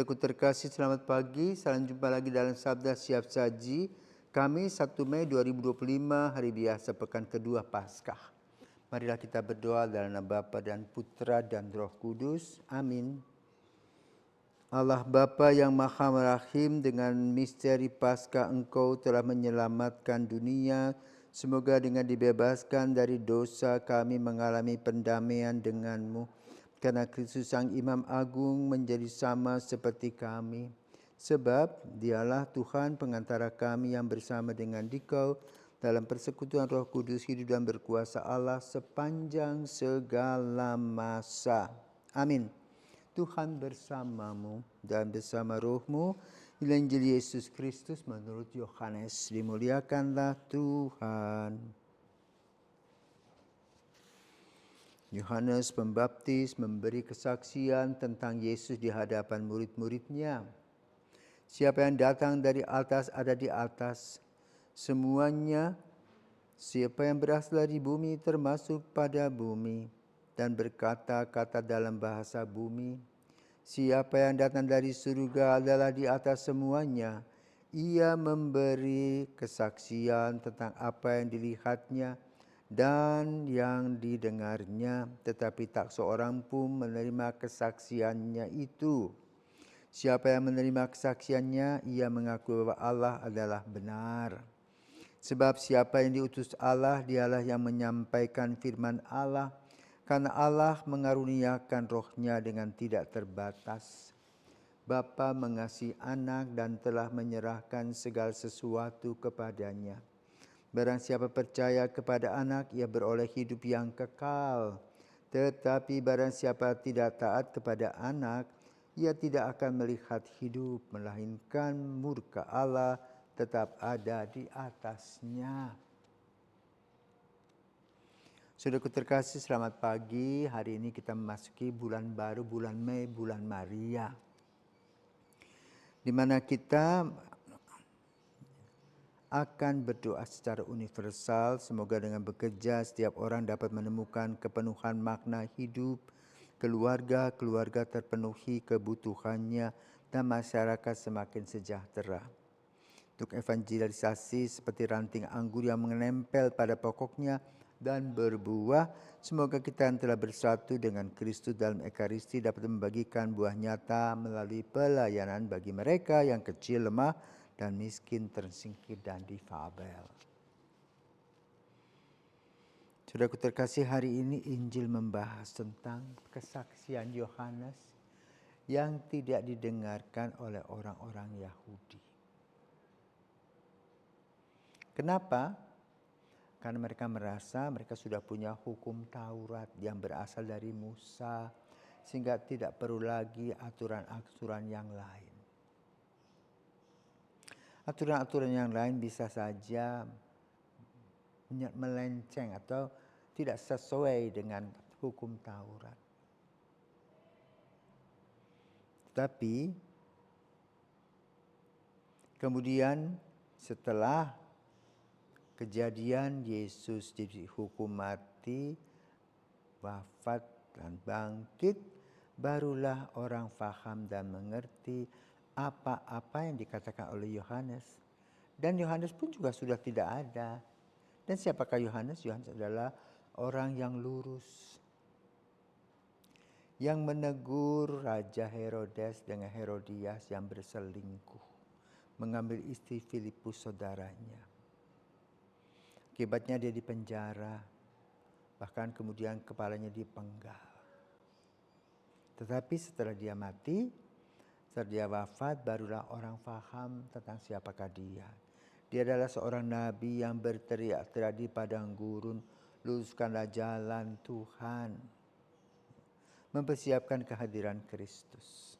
Saudaraku terkasih, selamat pagi. Salam jumpa lagi dalam Sabda Siap Saji. Kamis 1 Mei 2025, hari biasa pekan kedua Paskah. Marilah kita berdoa dalam nama Bapa dan Putra dan Roh Kudus. Amin. Allah Bapa yang Maha Merahim, dengan misteri Paskah Engkau telah menyelamatkan dunia. Semoga dengan dibebaskan dari dosa kami mengalami pendamaian denganmu. Karena Kristus Sang Imam Agung menjadi sama seperti kami. Sebab dialah Tuhan pengantara kami yang bersama dengan Dikau dalam persekutuan Roh Kudus hidup dan berkuasa Allah sepanjang segala masa. Amin. Tuhan bersamamu dan bersama rohmu. Injil Yesus Kristus menurut Yohanes. Dimuliakanlah Tuhan. Yohanes Pembaptis memberi kesaksian tentang Yesus di hadapan murid-muridnya. Siapa yang datang dari atas ada di atas semuanya. Siapa yang berasal dari bumi termasuk pada bumi dan berkata-kata dalam bahasa bumi. Siapa yang datang dari surga adalah di atas semuanya. Ia memberi kesaksian tentang apa yang dilihatnya dan yang didengarnya, tetapi tak seorang pun menerima kesaksiannya itu. Siapa yang menerima kesaksiannya, ia mengaku bahwa Allah adalah benar. Sebab siapa yang diutus Allah, dialah yang menyampaikan firman Allah, karena Allah mengaruniakan rohnya dengan tidak terbatas. Bapa mengasihi anak dan telah menyerahkan segala sesuatu kepadanya. Barang siapa percaya kepada anak, ia beroleh hidup yang kekal. Tetapi barang siapa tidak taat kepada anak, ia tidak akan melihat hidup, melainkan murka Allah tetap ada di atasnya. Saudaraku terkasih, selamat pagi. Hari ini kita memasuki bulan baru, bulan Mei, bulan Maria. Di mana kita akan berdoa secara universal. Semoga dengan bekerja setiap orang dapat menemukan kepenuhan makna hidup, keluarga terpenuhi kebutuhannya, dan masyarakat semakin sejahtera. Untuk evangelisasi seperti ranting anggur yang menempel pada pokoknya dan berbuah, semoga kita yang telah bersatu dengan Kristus dalam Ekaristi dapat membagikan buah nyata melalui pelayanan bagi mereka yang kecil, lemah, dan miskin, tersingkir, dan difabel. Saudaraku terkasih, hari ini Injil membahas tentang kesaksian Yohanes yang tidak didengarkan oleh orang-orang Yahudi. Kenapa? Karena mereka merasa mereka sudah punya hukum Taurat yang berasal dari Musa, sehingga tidak perlu lagi aturan-aturan yang lain. Aturan-aturan yang lain bisa saja melenceng atau tidak sesuai dengan hukum Taurat. Tapi kemudian setelah kejadian Yesus dihukum mati, wafat dan bangkit, barulah orang faham dan mengerti apa-apa yang dikatakan oleh Yohanes. Dan Yohanes pun juga sudah tidak ada. Dan siapakah Yohanes? Yohanes adalah orang yang lurus, yang menegur Raja Herodes dengan Herodias yang berselingkuh, mengambil istri Filipus saudaranya. Akibatnya dia dipenjara, bahkan kemudian kepalanya dipenggal. Tetapi setelah dia mati, setelah dia wafat, barulah orang faham tentang siapakah dia. Dia adalah seorang nabi yang berteriak-teriak di padang gurun, luruskanlah jalan Tuhan, mempersiapkan kehadiran Kristus.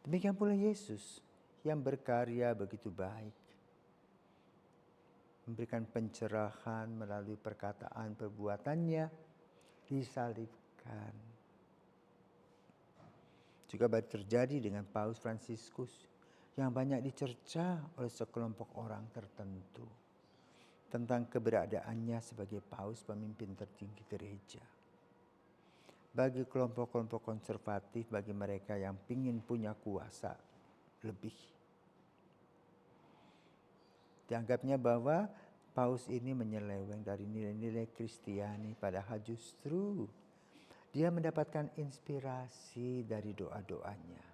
Demikian pula Yesus yang berkarya begitu baik, memberikan pencerahan melalui perkataan perbuatannya, disalibkan. Juga baru terjadi dengan Paus Fransiskus yang banyak dicerca oleh sekelompok orang tertentu tentang keberadaannya sebagai Paus, pemimpin tertinggi gereja. bagi kelompok-kelompok konservatif, bagi mereka yang ingin punya kuasa lebih. Dianggapnya bahwa Paus ini menyeleweng dari nilai-nilai Kristiani, padahal justru dia mendapatkan inspirasi dari doa-doanya.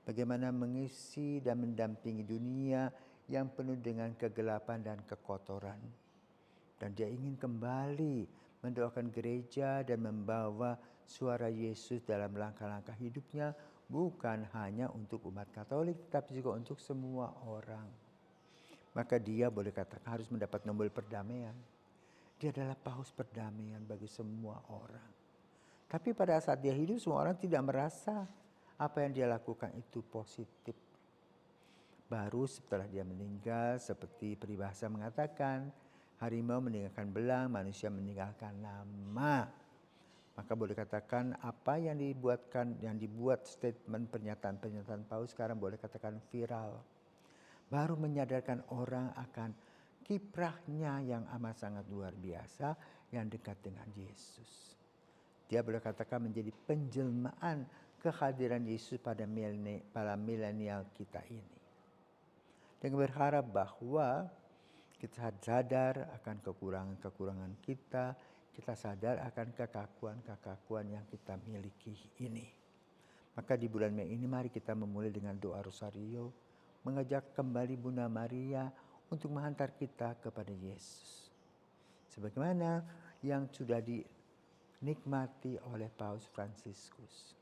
Bagaimana mengisi dan mendampingi dunia yang penuh dengan kegelapan dan kekotoran. Dan dia ingin kembali mendoakan gereja dan membawa suara Yesus dalam langkah-langkah hidupnya, bukan hanya untuk umat Katolik, tapi juga untuk semua orang. Maka dia boleh katakan harus mendapat Nobel perdamaian. Dia adalah paus perdamaian bagi semua orang. Tapi pada saat dia hidup, semua orang tidak merasa apa yang dia lakukan itu positif. Baru setelah dia meninggal, seperti peribahasa mengatakan, harimau meninggalkan belang, manusia meninggalkan nama. Maka boleh katakan apa yang dibuat statement pernyataan paus sekarang boleh katakan viral. Baru menyadarkan orang akan kiprahnya yang amat sangat luar biasa yang dekat dengan Yesus. Dia boleh katakan menjadi penjelmaan kehadiran Yesus pada milenial kita ini. Dengan berharap bahwa kita sadar akan kekurangan-kekurangan kita sadar akan kekakuan-kekakuan yang kita miliki ini. Maka di bulan Mei ini mari kita memulai dengan doa Rosario, mengajak kembali Bunda Maria untuk menghantar kita kepada Yesus. Sebagaimana yang sudah dinikmati oleh Paus Fransiskus.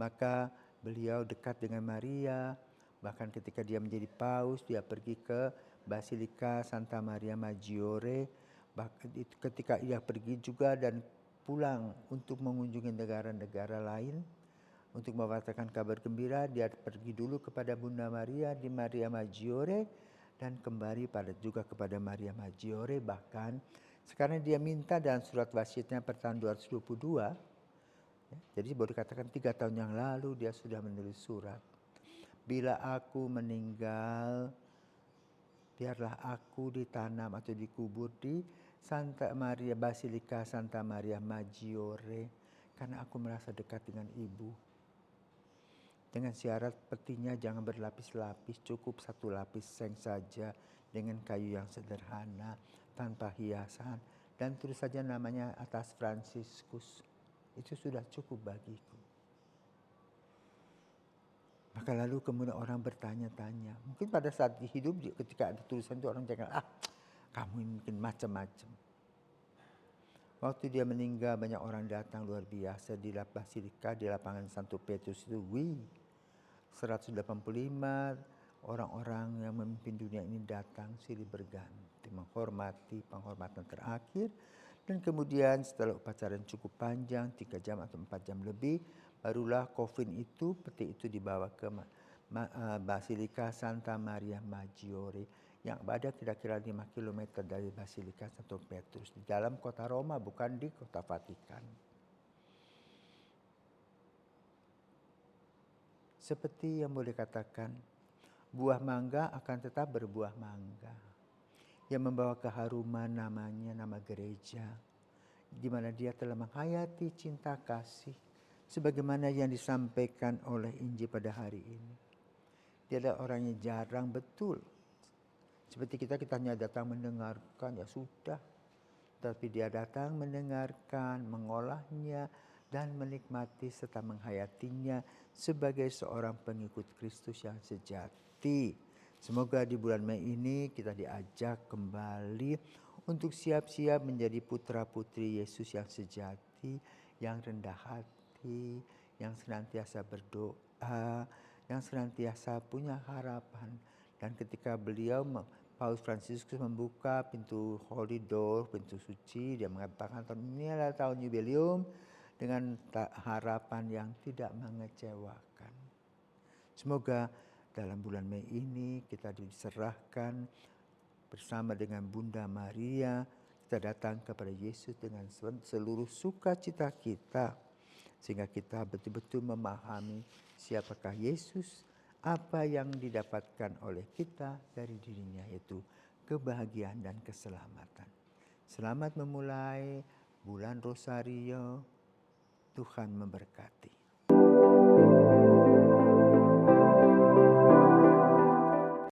Maka beliau dekat dengan Maria, bahkan ketika dia menjadi paus, dia pergi ke Basilika Santa Maria Maggiore. Ketika ia pergi juga dan pulang untuk mengunjungi negara-negara lain, untuk memberitakan kabar gembira, dia pergi dulu kepada Bunda Maria di Maria Maggiore dan kembali juga kepada Maria Maggiore. Bahkan sekarang dia minta dalam surat wasiatnya per tahun 222, jadi boleh dikatakan 3 tahun yang lalu dia sudah menulis surat. Bila aku meninggal, biarlah aku ditanam atau dikubur di Santa Maria Basilika Santa Maria Maggiore, karena aku merasa dekat dengan ibu. Dengan syarat petinya jangan berlapis-lapis, cukup 1 lapis seng saja dengan kayu yang sederhana, tanpa hiasan. Dan terus saja namanya atas Fransiskus. Itu sudah cukup bagiku. Maka lalu kemudian orang bertanya-tanya. Mungkin pada saat hidup ketika ada tulisan itu orang jangan, kamu mungkin macam-macam. Waktu dia meninggal banyak orang datang luar biasa di Basilika, di lapangan Santo Petrus itu. 185 orang-orang yang memimpin dunia ini datang silih berganti menghormati penghormatan terakhir. Dan kemudian setelah upacara yang cukup panjang 3 jam atau 4 jam lebih, barulah coffin itu, peti itu dibawa ke Basilika Santa Maria Maggiore yang ada kira-kira 5 km dari Basilika Santo Petrus di dalam kota Roma, bukan di kota Vatikan. Seperti yang boleh katakan, buah mangga akan tetap berbuah mangga. Yang membawa keharuman namanya, nama gereja. Di mana dia telah menghayati cinta kasih. Sebagaimana yang disampaikan oleh Injil pada hari ini. Dia adalah orang yang jarang betul. Seperti kita hanya datang mendengarkan, ya sudah. Tapi dia datang mendengarkan, mengolahnya, dan menikmati serta menghayatinya sebagai seorang pengikut Kristus yang sejati. Semoga di bulan Mei ini kita diajak kembali untuk siap-siap menjadi putra-putri Yesus yang sejati, yang rendah hati, yang senantiasa berdoa, yang senantiasa punya harapan. Dan ketika Paus Fransiskus membuka pintu Holy Door, pintu suci, dia mengatakan tahun ini adalah tahun jubileum, dengan harapan yang tidak mengecewakan. Semoga dalam bulan Mei ini kita diserahkan bersama dengan Bunda Maria, kita datang kepada Yesus dengan seluruh sukacita kita, sehingga kita betul-betul memahami siapakah Yesus, apa yang didapatkan oleh kita dari dirinya, yaitu kebahagiaan dan keselamatan. Selamat memulai bulan Rosario. Tuhan memberkati.